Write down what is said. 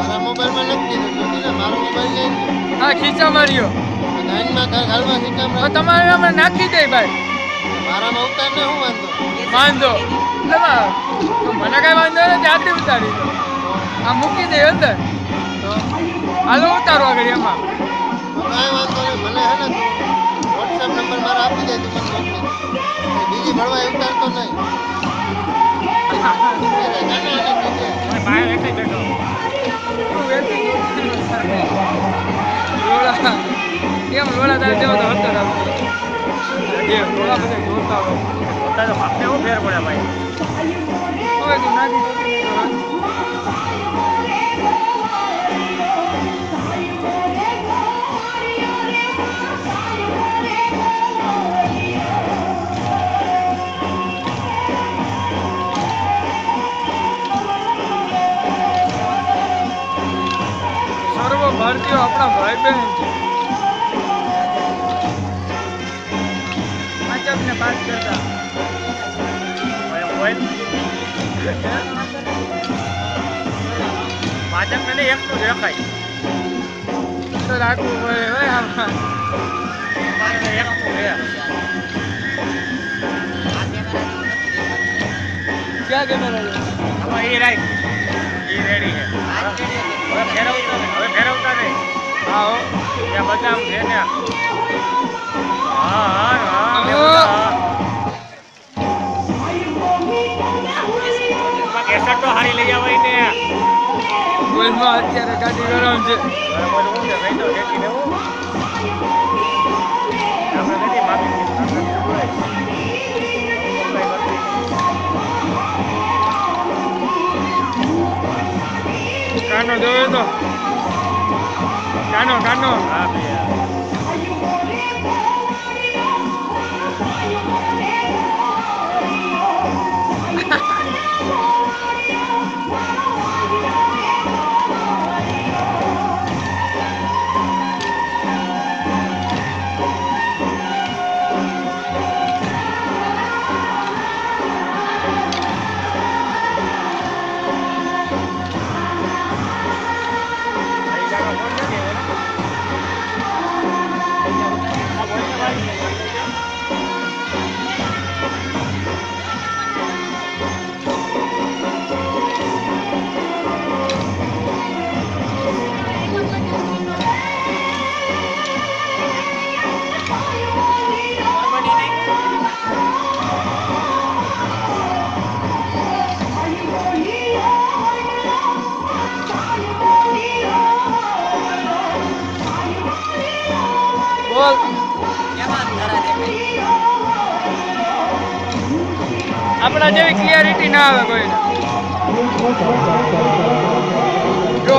મારા મોબાઈલમાં નથી કીધું ને મારો મોબાઈલ લઈને હા ખીચા માર્યો લાઈનમાં ઘરમાં ખીચામાં તો તમારે અમે નાખી દે ભાઈ મારામાં ઉતારને હું વાંધો વાંધો મને કઈ વાંધો નથી આગળ ઉતારી દો આ મૂકી દે અંદર તો હાલો ઉતારો આગળ એમાં કાંઈ વાંધો નહીં મને હે ને તું વોટ્સએપ નંબર મારા આપી દે તું મને મોકલી બીજી ભણવા ઉતારતો નહીં લોડા કેમ લોડા તારે જેવો તો હતો લોડા બધા જોતા હોય તો આપણે એવું ફેર પડે ભાઈ હવે તું નાખી ભારતીય આપણા ભાઈ બહેન છે પાંચમને પાસ કરતા પાચક ને એકનું જ રખાય તો રાખવું પડે ભાઈ આમાં એકનું છે ક્યાં કેમેરા આમાં એ રાખ એ રેડી છે હવે ફેરવતા નહીં હા હો ત્યાં બધા છે ને હા હા હા કેસર તો હારી લઈ આવાય ને ગોલમાં અત્યારે ગાડી ગરમ છે બરાબર હું છે ભાઈ તો ખેતી લેવું આપણે નથી માગી કાનો જોયો તો કાનો કાનો હા ભાઈ બોલ આપણા જેવી ક્લિયરિટી ના આવે કોઈને જો